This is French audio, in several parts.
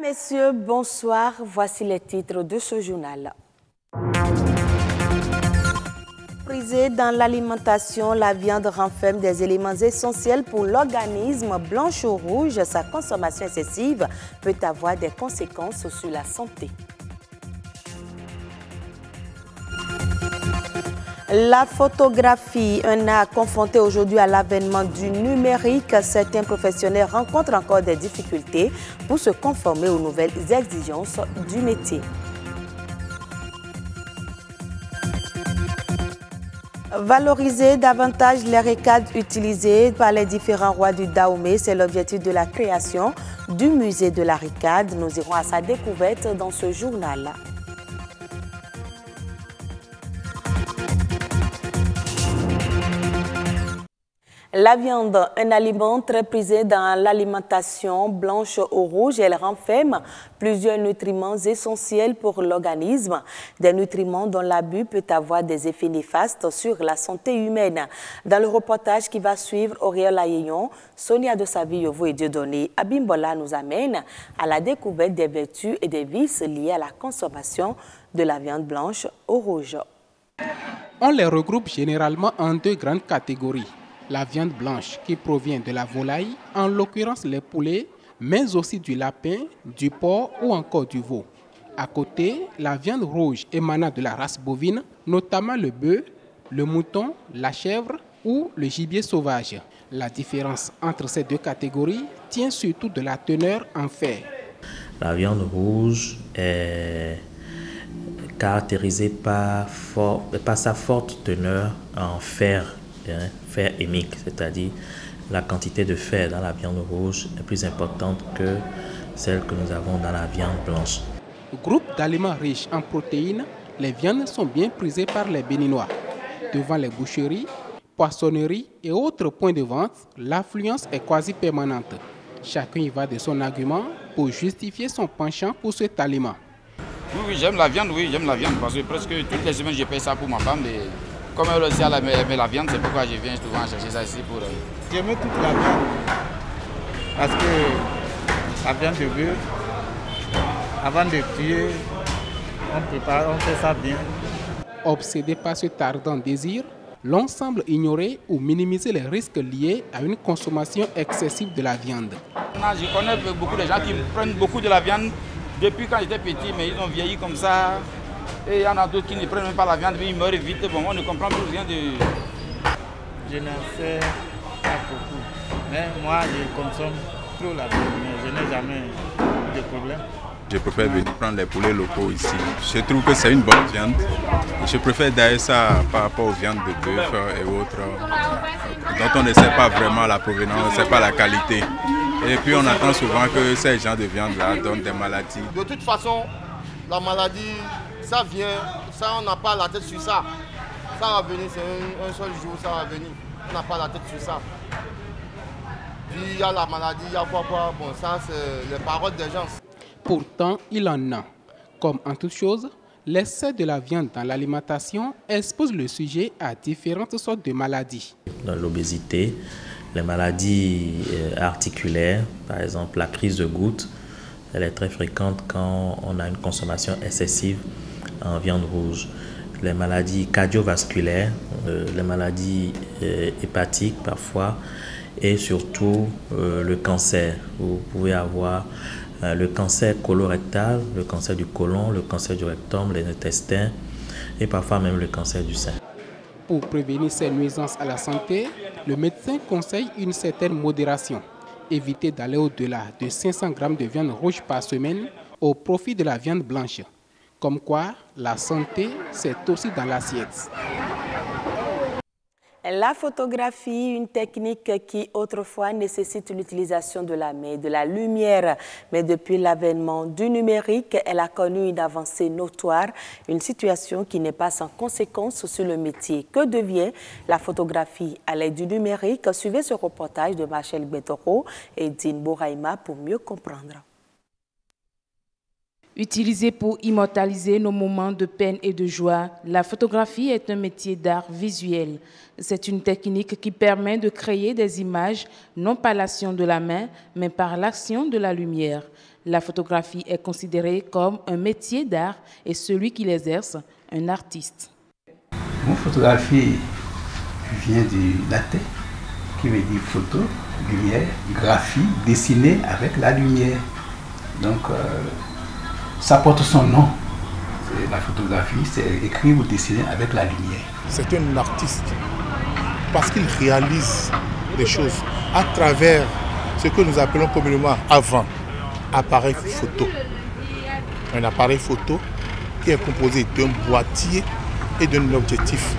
Messieurs, bonsoir. Voici les titres de ce journal. Prisée dans l'alimentation, la viande renferme des éléments essentiels pour l'organisme. Blanche ou rouge, sa consommation excessive peut avoir des conséquences sur la santé. La photographie, un art confronté aujourd'hui à l'avènement du numérique. Certains professionnels rencontrent encore des difficultés pour se conformer aux nouvelles exigences du métier. Valoriser davantage les récades utilisées par les différents rois du Dahomey, c'est l'objectif de la création du musée de la récade. Nous irons à sa découverte dans ce journal. La viande, un aliment très prisé dans l'alimentation blanche ou rouge, elle renferme plusieurs nutriments essentiels pour l'organisme, des nutriments dont l'abus peut avoir des effets néfastes sur la santé humaine. Dans le reportage qui va suivre, Auriel Ayeyon, Sonia de Savi-Yovo et Dieudonné Abimbola nous amène à la découverte des vertus et des vices liés à la consommation de la viande blanche ou rouge. On les regroupe généralement en deux grandes catégories. La viande blanche qui provient de la volaille, en l'occurrence les poulets, mais aussi du lapin, du porc ou encore du veau. À côté, la viande rouge émanant de la race bovine, notamment le bœuf, le mouton, la chèvre ou le gibier sauvage. La différence entre ces deux catégories tient surtout de la teneur en fer. La viande rouge est caractérisée par sa forte teneur en fer. Fer hémique, c'est-à-dire la quantité de fer dans la viande rouge est plus importante que celle que nous avons dans la viande blanche. Groupe d'aliments riches en protéines, les viandes sont bien prisées par les Béninois. Devant les boucheries, poissonneries et autres points de vente, l'affluence est quasi permanente. Chacun y va de son argument pour justifier son penchant pour cet aliment. Oui, j'aime la viande, parce que presque toutes les semaines je paye ça pour ma femme. Comme elle aussi aime la viande, c'est pourquoi je viens souvent chercher ça ici pour elle. J'aime toute la viande, parce que la viande de bœuf, avant de tuer, on fait ça bien. Obsédé par ce ardent désir, l'on semble ignorer ou minimiser les risques liés à une consommation excessive de la viande. Je connais beaucoup de gens qui prennent beaucoup de la viande depuis quand j'étais petit, mais ils ont vieilli comme ça. Et il y en a d'autres qui ne prennent même pas la viande, mais ils meurent vite. Bon, on ne comprend plus rien de... Je n'en sais pas beaucoup. Mais moi, je consomme trop la viande, mais je n'ai jamais eu de problème. Je préfère venir prendre les poulets locaux ici. Je trouve que c'est une bonne viande. Je préfère d'ailleurs ça par rapport aux viandes de bœuf et autres, dont on ne sait pas vraiment la provenance, on ne sait pas la qualité. Et puis on entend souvent que ces genres de viande-là donnent des maladies. De toute façon, la maladie... Ça vient, ça on n'a pas la tête sur ça. Ça va venir, c'est un seul jour, ça va venir. On n'a pas la tête sur ça. Puis il y a la maladie, il y a quoi. Bon, ça c'est les paroles des gens. Pourtant, il en a. Comme en toute chose, l'excès de la viande dans l'alimentation expose le sujet à différentes sortes de maladies. Dans l'obésité, les maladies articulaires, par exemple la crise de goutte, elle est très fréquente quand on a une consommation excessive en viande rouge. Les maladies cardiovasculaires, les maladies hépatiques parfois, et surtout le cancer. Vous pouvez avoir le cancer colorectal, le cancer du côlon, le cancer du rectum, les intestins et parfois même le cancer du sein. Pour prévenir ces nuisances à la santé, le médecin conseille une certaine modération. Éviter d'aller au-delà de 500 grammes de viande rouge par semaine au profit de la viande blanche. Comme quoi, la santé, c'est aussi dans l'assiette. La photographie, une technique qui autrefois nécessite l'utilisation de la main, de la lumière. Mais depuis l'avènement du numérique, elle a connu une avancée notoire, une situation qui n'est pas sans conséquence sur le métier. Que devient la photographie à l'aide du numérique? Suivez ce reportage de Machel Betoro et Dine Bouraïma pour mieux comprendre. Utilisée pour immortaliser nos moments de peine et de joie, la photographie est un métier d'art visuel. C'est une technique qui permet de créer des images non par l'action de la main, mais par l'action de la lumière. La photographie est considérée comme un métier d'art et celui qui l'exerce, un artiste. Mon photographie vient du latin, qui veut dire photo, lumière, graphie, dessiner avec la lumière. Donc, ça porte son nom. La photographie, c'est écrire ou dessiner avec la lumière. C'est un artiste parce qu'il réalise des choses à travers ce que nous appelons communément avant appareil photo. Un appareil photo qui est composé d'un boîtier et d'un objectif.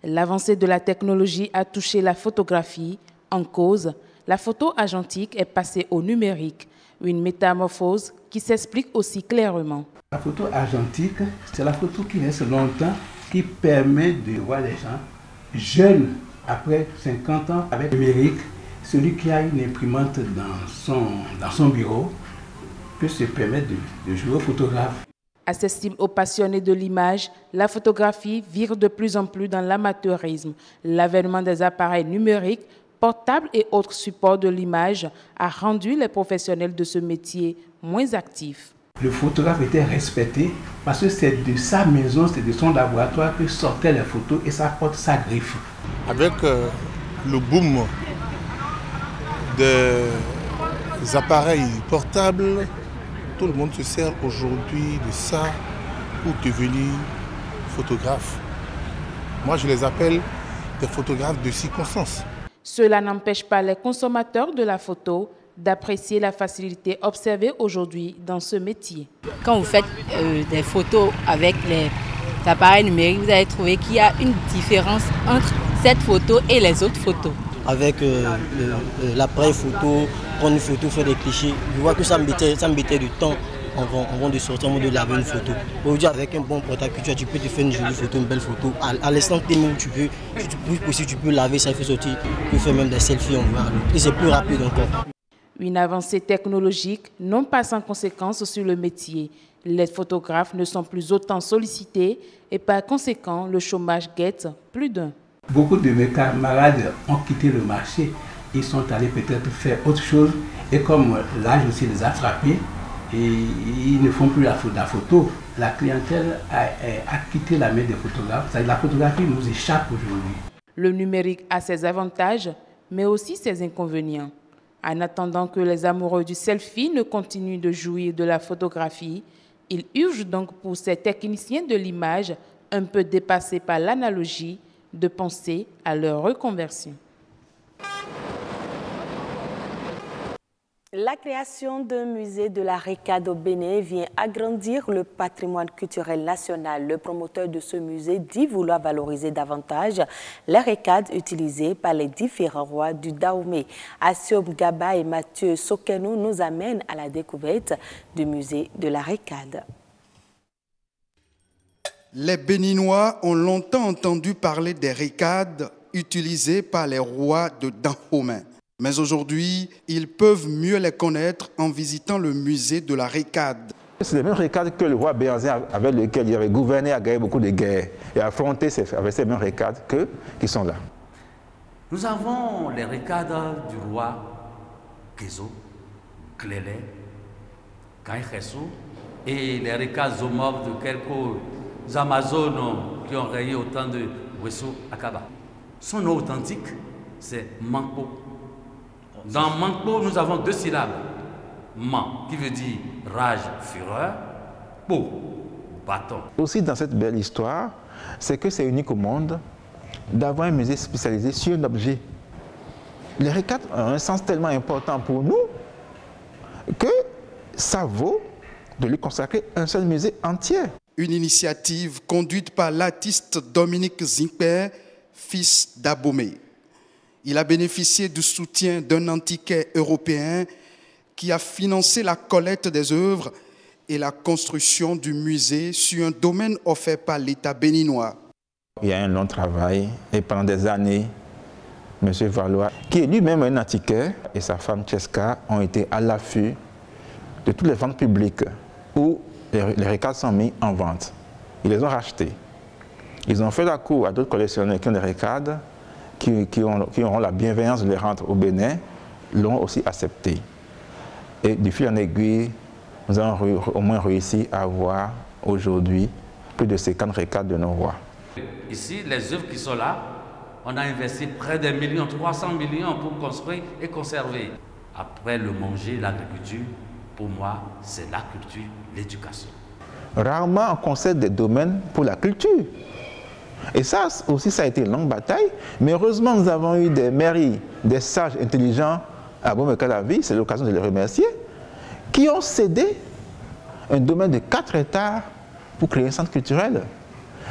L'avancée de la technologie a touché la photographie. En cause, la photo argentique est passée au numérique, une métamorphose qui s'explique aussi clairement. La photo argentique, c'est la photo qui reste longtemps, qui permet de voir les gens jeunes après 50 ans avec le numérique. Celui qui a une imprimante dans son bureau peut se permettre de jouer au photographe. Accessible aux passionnés de l'image, la photographie vire de plus en plus dans l'amateurisme. L'avènement des appareils numériques, portables et autres supports de l'image a rendu les professionnels de ce métier moins actifs. Le photographe était respecté parce que c'est de sa maison, c'est de son laboratoire que sortaient les photos et ça porte sa griffe. Avec le boom des appareils portables, tout le monde se sert aujourd'hui de ça pour devenir photographe. Moi, je les appelle des photographes de circonstance. Cela n'empêche pas les consommateurs de la photo d'apprécier la facilité observée aujourd'hui dans ce métier. Quand vous faites des photos avec les appareils numériques, vous allez trouver qu'il y a une différence entre cette photo et les autres photos. Avec l'appareil photo, prendre une photo, faire des clichés, je vois que ça me mettait du temps avant de sortir, avant de laver une photo. Aujourd'hui, avec un bon portable, tu peux te faire une jolie photo, une belle photo. À l'instant T même, tu peux laver, ça fait sortir. Tu peux faire même des selfies en noir. Et c'est plus rapide encore. Une avancée technologique non pas sans conséquences sur le métier. Les photographes ne sont plus autant sollicités et par conséquent, le chômage guette plus d'un. Beaucoup de mes camarades ont quitté le marché. Ils sont allés peut-être faire autre chose. Et comme l'âge aussi les a frappés, et ils ne font plus la photo, la clientèle a quitté la main des photographes. La photographie nous échappe aujourd'hui. Le numérique a ses avantages, mais aussi ses inconvénients. En attendant que les amoureux du selfie ne continuent de jouir de la photographie, il urge donc pour ces techniciens de l'image, un peu dépassés par l'analogie, de penser à leur reconversion. La création d'un musée de la RECAD au Bénin vient agrandir le patrimoine culturel national. Le promoteur de ce musée dit vouloir valoriser davantage les RECAD utilisées par les différents rois du Dahomey. Assioum Gaba et Mathieu Sokenou nous amènent à la découverte du musée de la RECAD. Les Béninois ont longtemps entendu parler des RECAD utilisées par les rois de Dahomey. Mais aujourd'hui, ils peuvent mieux les connaître en visitant le musée de la RECAD. C'est les mêmes RECAD que le roi Béhanzin avec lequel il avait gouverné, a gagné beaucoup de guerres et affronté avec ces mêmes RECAD qui sont là. Nous avons les RECAD du roi Kézo, Glélé, Kaïkhessou et les RECAD zomorphes de quelques Amazones qui ont rayé au temps de Wesso Akaba. Son nom authentique, c'est Mankpo. Dans Mankpo, nous avons deux syllabes. Man, qui veut dire rage, fureur, Po, bâton. Aussi dans cette belle histoire, c'est que c'est unique au monde d'avoir un musée spécialisé sur un objet. Les RECAD ont un sens tellement important pour nous que ça vaut de lui consacrer un seul musée entier. Une initiative conduite par l'artiste Dominique Zimper, fils d'Abomey. Il a bénéficié du soutien d'un antiquaire européen qui a financé la collecte des œuvres et la construction du musée sur un domaine offert par l'État béninois. Il y a un long travail et pendant des années, M. Valois, qui est lui-même un antiquaire, et sa femme Cheska ont été à l'affût de toutes les ventes publiques où les RECAD sont mis en vente. Ils les ont rachetés. Ils ont fait la cour à d'autres collectionneurs qui ont des RECAD, qui auront la bienveillance de les rendre au Bénin, l'ont aussi accepté. Et du fil en aiguille, nous avons au moins réussi à avoir aujourd'hui plus de 50 récates de nos rois. Ici, les œuvres qui sont là, on a investi près de millions, 300 millions pour construire et conserver. Après le manger, l'agriculture, pour moi, c'est la culture, l'éducation. Rarement on concède des domaines pour la culture. Et ça aussi, ça a été une longue bataille. Mais heureusement, nous avons eu des mairies, des sages intelligents à Bomé-Calavi, c'est l'occasion de les remercier, qui ont cédé un domaine de 4 hectares pour créer un centre culturel,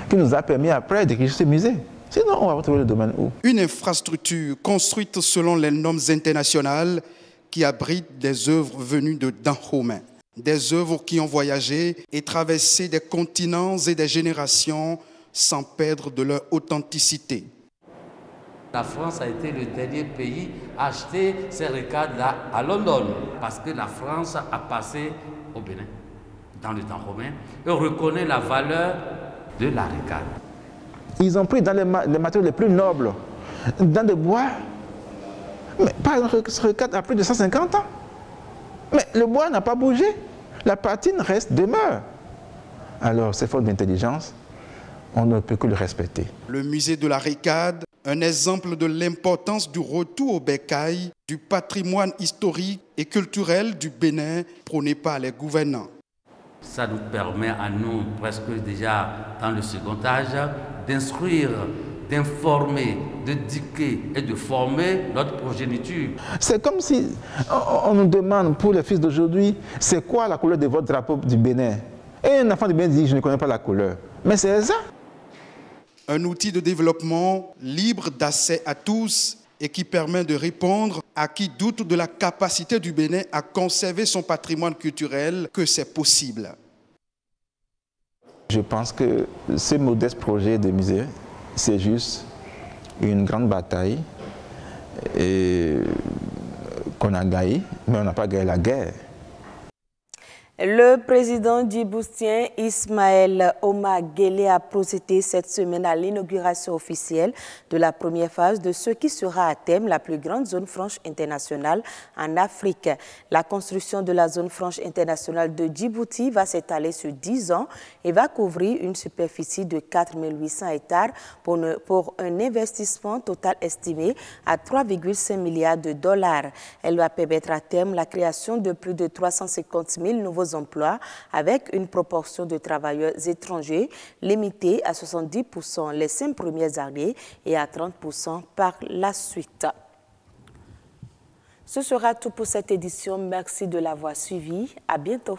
qui nous a permis après d'écrire ce musée. Sinon, on va retrouver le domaine où? Une infrastructure construite selon les normes internationales qui abrite des œuvres venues de Dahomey. Des œuvres qui ont voyagé et traversé des continents et des générations sans perdre de leur authenticité. La France a été le dernier pays à acheter ces récades-là à London, parce que la France a passé au Bénin, dans le temps romain, et reconnaît la valeur de la récade. Ils ont pris dans les matériaux les plus nobles, dans des bois. Mais par exemple, ce récade a plus de 150 ans. Mais le bois n'a pas bougé. La patine demeure. Alors, c'est faute d'intelligence, on ne peut que le respecter. Le musée de la récade, un exemple de l'importance du retour au bécail, du patrimoine historique et culturel du Bénin prôné par les gouvernants. Ça nous permet à nous, presque déjà dans le second âge, d'instruire, d'informer, d'éduquer et de former notre progéniture. C'est comme si on nous demande pour les fils d'aujourd'hui, c'est quoi la couleur de votre drapeau du Bénin? Et un enfant du Bénin dit, je ne connais pas la couleur. Mais c'est ça. Un outil de développement libre d'accès à tous et qui permet de répondre à qui doute de la capacité du Bénin à conserver son patrimoine culturel, que c'est possible. Je pense que ce modeste projet de musée, c'est juste une grande bataille qu'on a gagnée, mais on n'a pas gagné la guerre. Le président djiboutien Ismaël Omar Guelleh a procédé cette semaine à l'inauguration officielle de la première phase de ce qui sera à terme la plus grande zone franche internationale en Afrique. La construction de la zone franche internationale de Djibouti va s'étaler sur 10 ans et va couvrir une superficie de 4 800 hectares pour un investissement total estimé à 3,5 milliards de dollars. Elle va permettre à terme la création de plus de 350 000 nouveaux emplois avec une proportion de travailleurs étrangers limitée à 70% les 5 premières années et à 30% par la suite. Ce sera tout pour cette édition. Merci de l'avoir suivi. À bientôt.